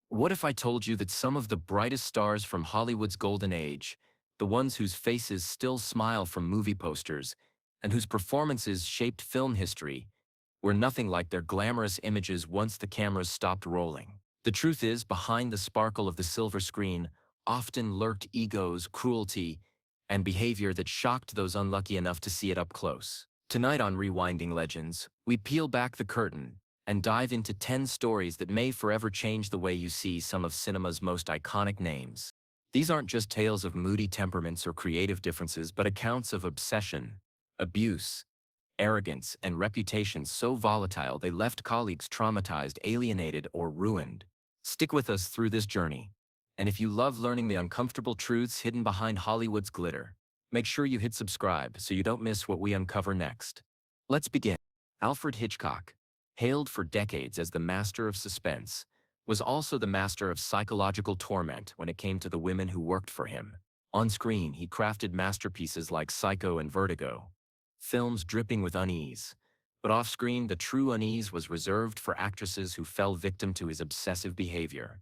What if I told you that some of the brightest stars from Hollywood's golden age, the ones whose faces still smile from movie posters, and whose performances shaped film history, were nothing like their glamorous images once the cameras stopped rolling? The truth is, behind the sparkle of the silver screen often lurked egos, cruelty, and behavior that shocked those unlucky enough to see it up close. Tonight on Rewinding Legends, we peel back the curtain and dive into 10 stories that may forever change the way you see some of cinema's most iconic names. These aren't just tales of moody temperaments or creative differences, but accounts of obsession, abuse, arrogance, and reputations so volatile they left colleagues traumatized, alienated, or ruined. Stick with us through this journey, and if you love learning the uncomfortable truths hidden behind Hollywood's glitter, make sure you hit subscribe so you don't miss what we uncover next. Let's begin. Alfred Hitchcock, hailed for decades as the master of suspense, was also the master of psychological torment when it came to the women who worked for him. On screen, he crafted masterpieces like Psycho and Vertigo, films dripping with unease. But off-screen, the true unease was reserved for actresses who fell victim to his obsessive behavior.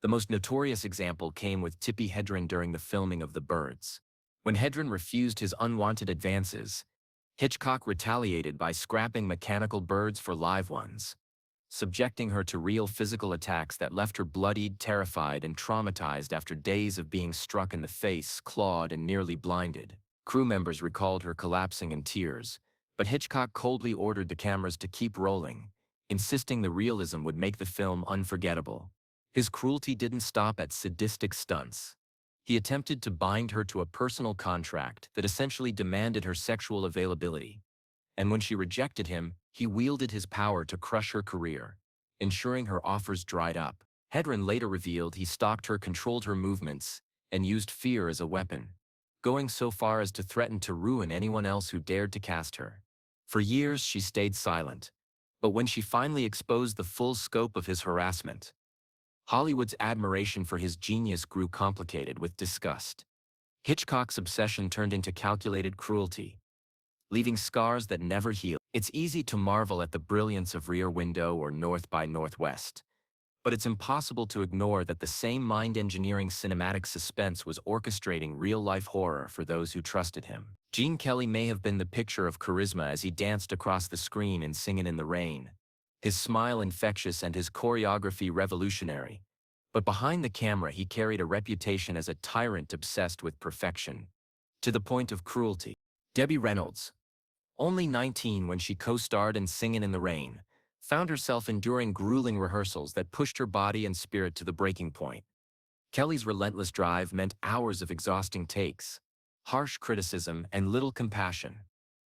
The most notorious example came with Tippi Hedren during the filming of The Birds. When Hedren refused his unwanted advances, Hitchcock retaliated by scrapping mechanical birds for live ones, subjecting her to real physical attacks that left her bloodied, terrified, and traumatized after days of being struck in the face, clawed, and nearly blinded. Crew members recalled her collapsing in tears, but Hitchcock coldly ordered the cameras to keep rolling, insisting the realism would make the film unforgettable. His cruelty didn't stop at sadistic stunts. He attempted to bind her to a personal contract that essentially demanded her sexual availability. And when she rejected him, he wielded his power to crush her career, ensuring her offers dried up. Hedren later revealed he stalked her, controlled her movements, and used fear as a weapon, going so far as to threaten to ruin anyone else who dared to cast her. For years, she stayed silent, but when she finally exposed the full scope of his harassment, Hollywood's admiration for his genius grew complicated with disgust. Hitchcock's obsession turned into calculated cruelty, leaving scars that never heal. It's easy to marvel at the brilliance of Rear Window or North by Northwest, but it's impossible to ignore that the same mind-engineering cinematic suspense was orchestrating real-life horror for those who trusted him. Gene Kelly may have been the picture of charisma as he danced across the screen in Singin' in the Rain, his smile infectious and his choreography revolutionary. But behind the camera he carried a reputation as a tyrant obsessed with perfection, to the point of cruelty. Debbie Reynolds, only 19 when she co-starred in Singin' in the Rain, found herself enduring grueling rehearsals that pushed her body and spirit to the breaking point. Kelly's relentless drive meant hours of exhausting takes, harsh criticism, and little compassion.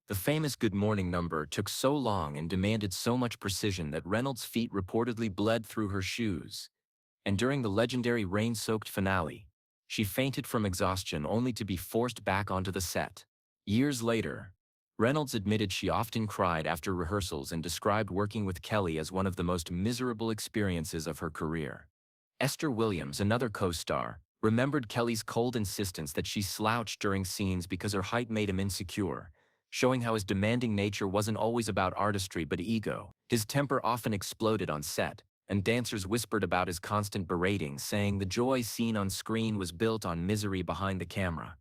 The famous Good Morning number took so long and demanded so much precision that Reynolds' feet reportedly bled through her shoes. And during the legendary rain-soaked finale, she fainted from exhaustion only to be forced back onto the set. Years later, Reynolds admitted she often cried after rehearsals and described working with Kelly as one of the most miserable experiences of her career. Esther Williams, another co-star, remembered Kelly's cold insistence that she slouched during scenes because her height made him insecure, showing how his demanding nature wasn't always about artistry but ego. His temper often exploded on set, and dancers whispered about his constant berating, saying the joy seen on screen was built on misery behind the camera.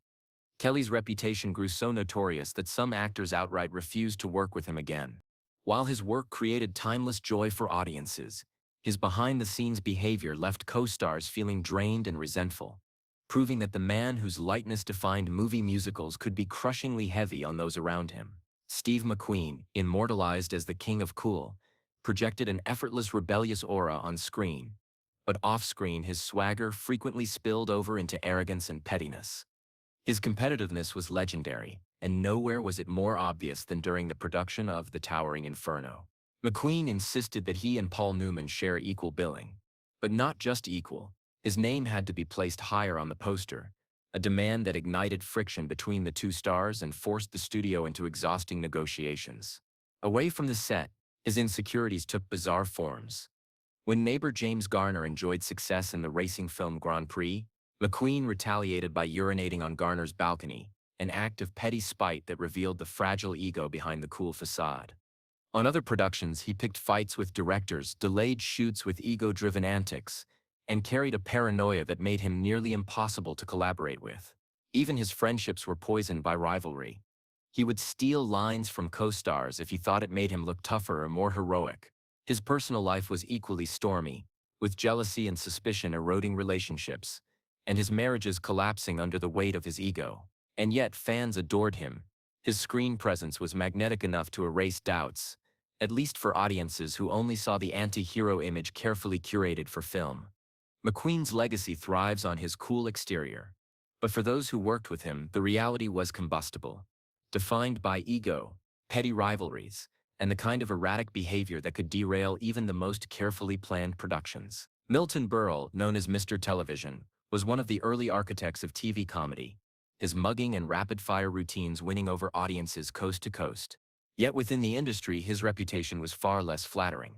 Kelly's reputation grew so notorious that some actors outright refused to work with him again. While his work created timeless joy for audiences, his behind-the-scenes behavior left co-stars feeling drained and resentful, proving that the man whose lightness defined movie musicals could be crushingly heavy on those around him. Steve McQueen, immortalized as the King of Cool, projected an effortless, rebellious aura on screen, but off-screen his swagger frequently spilled over into arrogance and pettiness. His competitiveness was legendary, and nowhere was it more obvious than during the production of The Towering Inferno. McQueen insisted that he and Paul Newman share equal billing, but not just equal. His name had to be placed higher on the poster, a demand that ignited friction between the two stars and forced the studio into exhausting negotiations. Away from the set, his insecurities took bizarre forms. When neighbor James Garner enjoyed success in the racing film Grand Prix, McQueen retaliated by urinating on Garner's balcony, an act of petty spite that revealed the fragile ego behind the cool facade. On other productions, he picked fights with directors, delayed shoots with ego-driven antics, and carried a paranoia that made him nearly impossible to collaborate with. Even his friendships were poisoned by rivalry. He would steal lines from co-stars if he thought it made him look tougher or more heroic. His personal life was equally stormy, with jealousy and suspicion eroding relationships, and his marriages collapsing under the weight of his ego. And yet fans adored him. His screen presence was magnetic enough to erase doubts, at least for audiences who only saw the anti-hero image carefully curated for film. McQueen's legacy thrives on his cool exterior. But for those who worked with him, the reality was combustible, defined by ego, petty rivalries, and the kind of erratic behavior that could derail even the most carefully planned productions. Milton Berle, known as Mr. Television, was one of the early architects of TV comedy, his mugging and rapid-fire routines winning over audiences coast to coast. Yet within the industry, his reputation was far less flattering.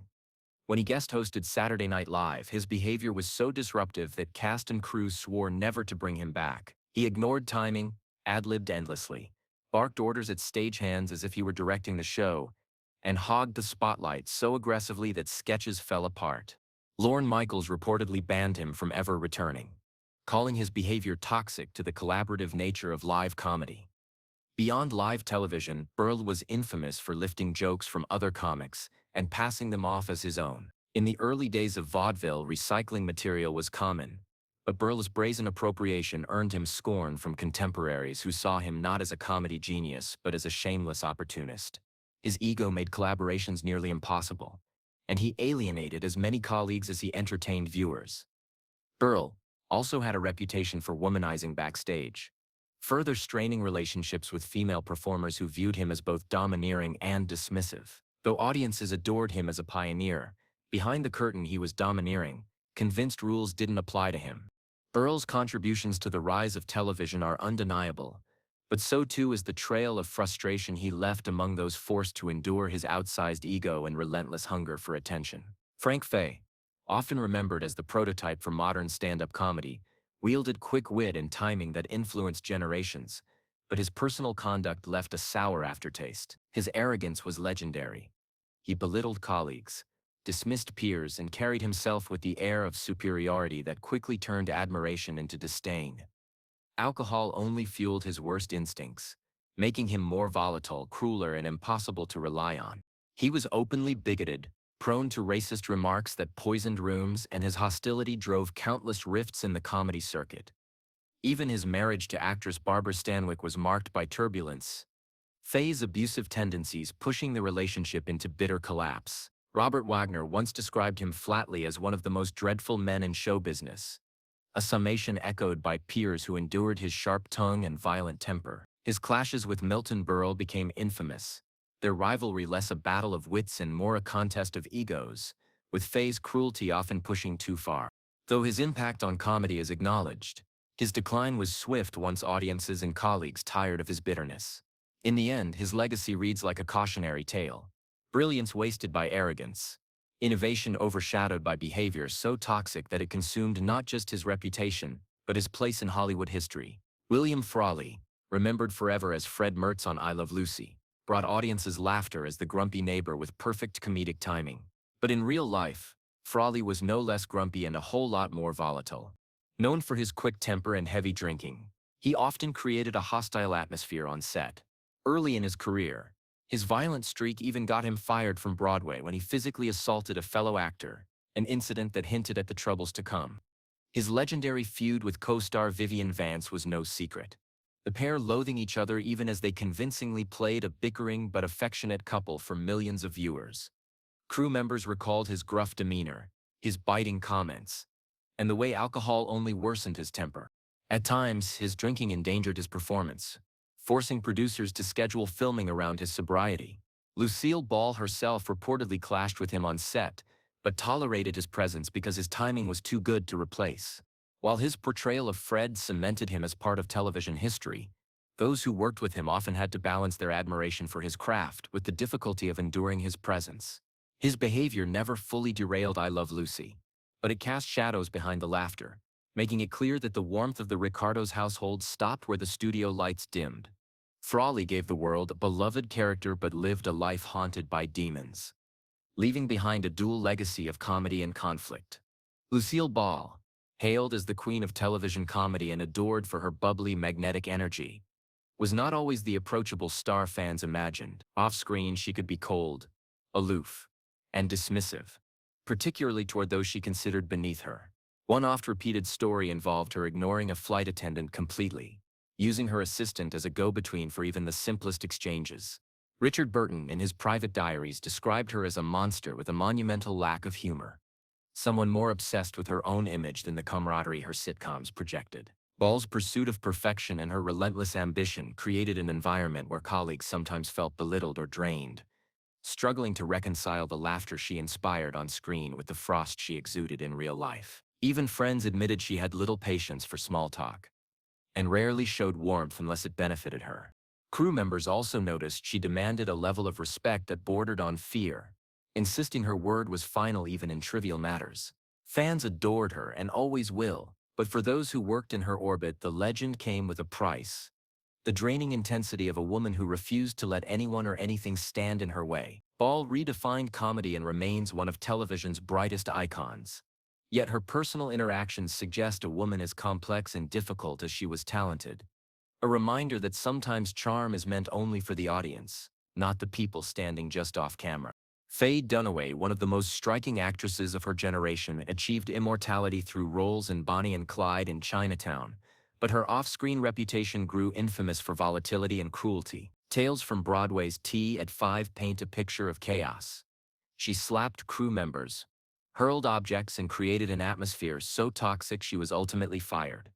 When he guest-hosted Saturday Night Live, his behavior was so disruptive that cast and crew swore never to bring him back. He ignored timing, ad-libbed endlessly, barked orders at stagehands as if he were directing the show, and hogged the spotlight so aggressively that sketches fell apart. Lorne Michaels reportedly banned him from ever returning, calling his behavior toxic to the collaborative nature of live comedy. Beyond live television, Berle was infamous for lifting jokes from other comics and passing them off as his own. In the early days of vaudeville, recycling material was common, but Berle's brazen appropriation earned him scorn from contemporaries who saw him not as a comedy genius but as a shameless opportunist. His ego made collaborations nearly impossible, and he alienated as many colleagues as he entertained viewers. Berle also had a reputation for womanizing backstage, further straining relationships with female performers who viewed him as both domineering and dismissive. Though audiences adored him as a pioneer, behind the curtain he was domineering, convinced rules didn't apply to him. Berle's contributions to the rise of television are undeniable, but so too is the trail of frustration he left among those forced to endure his outsized ego and relentless hunger for attention. Frank Faye, often remembered as the prototype for modern stand-up comedy, wielded quick wit and timing that influenced generations, but his personal conduct left a sour aftertaste. His arrogance was legendary. He belittled colleagues, dismissed peers, and carried himself with the air of superiority that quickly turned admiration into disdain. Alcohol only fueled his worst instincts, making him more volatile, crueler, and impossible to rely on. He was openly bigoted, prone to racist remarks that poisoned rooms, and his hostility drove countless rifts in the comedy circuit. Even his marriage to actress Barbara Stanwyck was marked by turbulence, Faye's abusive tendencies pushing the relationship into bitter collapse. Robert Wagner once described him flatly as one of the most dreadful men in show business, a summation echoed by peers who endured his sharp tongue and violent temper. His clashes with Milton Berle became infamous, their rivalry less a battle of wits and more a contest of egos, with Faye's cruelty often pushing too far. Though his impact on comedy is acknowledged, his decline was swift once audiences and colleagues tired of his bitterness. In the end, his legacy reads like a cautionary tale: brilliance wasted by arrogance, innovation overshadowed by behavior so toxic that it consumed not just his reputation, but his place in Hollywood history. William Frawley, remembered forever as Fred Mertz on I Love Lucy, brought audiences laughter as the grumpy neighbor with perfect comedic timing. But in real life, Frawley was no less grumpy and a whole lot more volatile. Known for his quick temper and heavy drinking, he often created a hostile atmosphere on set. Early in his career, his violent streak even got him fired from Broadway when he physically assaulted a fellow actor, an incident that hinted at the troubles to come. His legendary feud with co-star Vivian Vance was no secret, the pair loathing each other even as they convincingly played a bickering but affectionate couple for millions of viewers. Crew members recalled his gruff demeanor, his biting comments, and the way alcohol only worsened his temper. At times, his drinking endangered his performance, forcing producers to schedule filming around his sobriety. Lucille Ball herself reportedly clashed with him on set, but tolerated his presence because his timing was too good to replace. While his portrayal of Fred cemented him as part of television history, those who worked with him often had to balance their admiration for his craft with the difficulty of enduring his presence. His behavior never fully derailed I Love Lucy, but it cast shadows behind the laughter, making it clear that the warmth of the Ricardos' household stopped where the studio lights dimmed. Frawley gave the world a beloved character but lived a life haunted by demons, leaving behind a dual legacy of comedy and conflict. Lucille Ball, hailed as the queen of television comedy and adored for her bubbly, magnetic energy, was not always the approachable star fans imagined. Off-screen, she could be cold, aloof, and dismissive, particularly toward those she considered beneath her. One oft-repeated story involved her ignoring a flight attendant completely, using her assistant as a go-between for even the simplest exchanges. Richard Burton, in his private diaries, described her as a monster with a monumental lack of humor, someone more obsessed with her own image than the camaraderie her sitcoms projected. Ball's pursuit of perfection and her relentless ambition created an environment where colleagues sometimes felt belittled or drained, struggling to reconcile the laughter she inspired on screen with the frost she exuded in real life. Even friends admitted she had little patience for small talk, and rarely showed warmth unless it benefited her. Crew members also noticed she demanded a level of respect that bordered on fear, insisting her word was final even in trivial matters. Fans adored her and always will, but for those who worked in her orbit, the legend came with a price: the draining intensity of a woman who refused to let anyone or anything stand in her way. Ball redefined comedy and remains one of television's brightest icons. Yet her personal interactions suggest a woman as complex and difficult as she was talented. A reminder that sometimes charm is meant only for the audience, not the people standing just off camera. Faye Dunaway, one of the most striking actresses of her generation, achieved immortality through roles in Bonnie and Clyde and Chinatown, but her off-screen reputation grew infamous for volatility and cruelty. Tales from Broadway's Tea at 5 paint a picture of chaos. She slapped crew members, hurled objects, and created an atmosphere so toxic she was ultimately fired.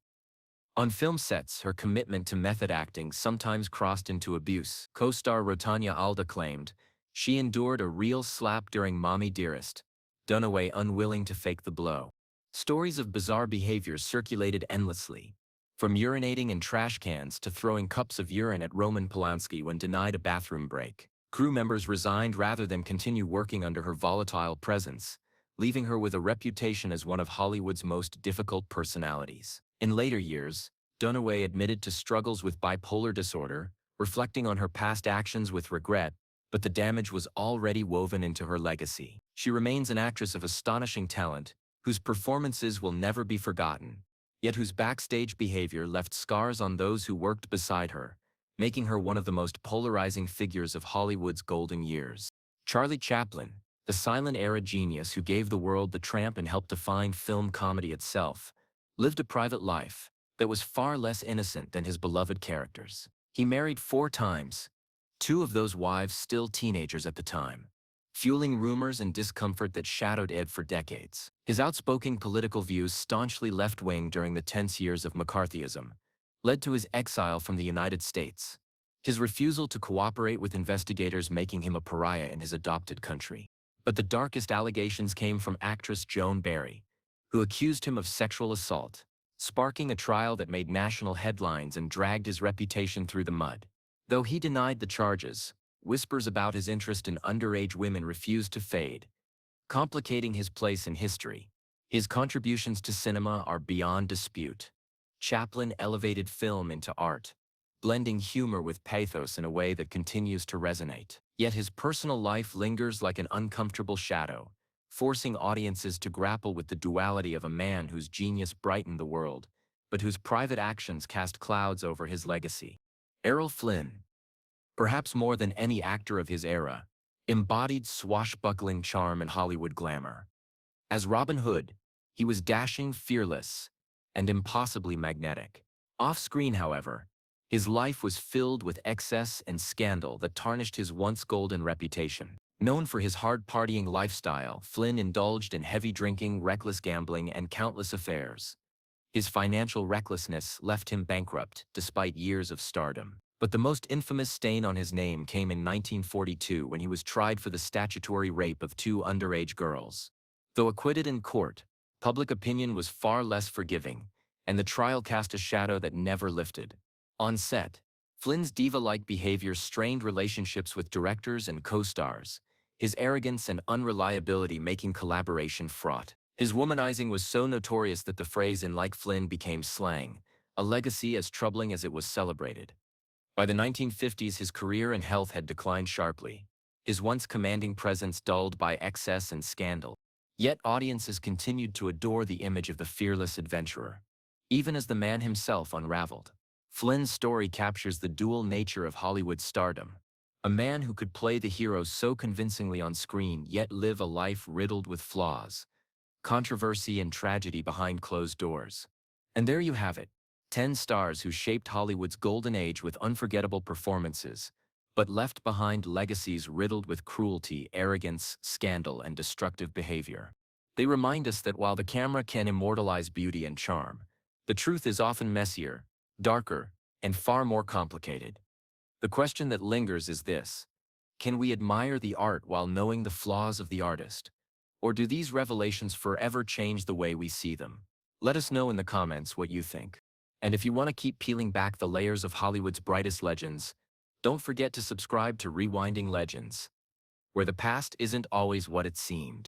On film sets, her commitment to method acting sometimes crossed into abuse. Co-star Rotanya Alda claimed, "She endured a real slap during Mommy Dearest," Dunaway unwilling to fake the blow. Stories of bizarre behaviors circulated endlessly, from urinating in trash cans to throwing cups of urine at Roman Polanski when denied a bathroom break. Crew members resigned rather than continue working under her volatile presence, leaving her with a reputation as one of Hollywood's most difficult personalities. In later years, Dunaway admitted to struggles with bipolar disorder, reflecting on her past actions with regret, but the damage was already woven into her legacy. She remains an actress of astonishing talent, whose performances will never be forgotten, yet whose backstage behavior left scars on those who worked beside her, making her one of the most polarizing figures of Hollywood's golden years. Charlie Chaplin, the silent-era genius who gave the world The Tramp and helped define film comedy itself, lived a private life that was far less innocent than his beloved characters. He married 4 times, 2 of those wives still teenagers at the time, fueling rumors and discomfort that shadowed Ed for decades. His outspoken political views, staunchly left-wing during the tense years of McCarthyism, led to his exile from the United States, his refusal to cooperate with investigators making him a pariah in his adopted country. But the darkest allegations came from actress Joan Barry, who accused him of sexual assault, sparking a trial that made national headlines and dragged his reputation through the mud. Though he denied the charges, whispers about his interest in underage women refused to fade, complicating his place in history. His contributions to cinema are beyond dispute. Chaplin elevated film into art, blending humor with pathos in a way that continues to resonate. Yet his personal life lingers like an uncomfortable shadow, forcing audiences to grapple with the duality of a man whose genius brightened the world, but whose private actions cast clouds over his legacy. Errol Flynn, perhaps more than any actor of his era, embodied swashbuckling charm and Hollywood glamour. As Robin Hood, he was dashing, fearless, and impossibly magnetic. Off-screen, however, his life was filled with excess and scandal that tarnished his once golden reputation. Known for his hard-partying lifestyle, Flynn indulged in heavy drinking, reckless gambling, and countless affairs. His financial recklessness left him bankrupt despite years of stardom. But the most infamous stain on his name came in 1942 when he was tried for the statutory rape of 2 underage girls. Though acquitted in court, public opinion was far less forgiving, and the trial cast a shadow that never lifted. On set, Flynn's diva-like behavior strained relationships with directors and co-stars, his arrogance and unreliability making collaboration fraught. His womanizing was so notorious that the phrase "in like Flynn" became slang, a legacy as troubling as it was celebrated. By the 1950s, his career and health had declined sharply, his once commanding presence dulled by excess and scandal. Yet audiences continued to adore the image of the fearless adventurer, even as the man himself unraveled. Flynn's story captures the dual nature of Hollywood stardom. A man who could play the hero so convincingly on screen yet live a life riddled with flaws, controversy and tragedy behind closed doors. And there you have it, 10 stars who shaped Hollywood's golden age with unforgettable performances, but left behind legacies riddled with cruelty, arrogance, scandal, and destructive behavior. They remind us that while the camera can immortalize beauty and charm, the truth is often messier, darker, and far more complicated. The question that lingers is this: can we admire the art while knowing the flaws of the artist? Or do these revelations forever change the way we see them? Let us know in the comments what you think. And if you want to keep peeling back the layers of Hollywood's brightest legends, don't forget to subscribe to Rewinding Legends, where the past isn't always what it seemed.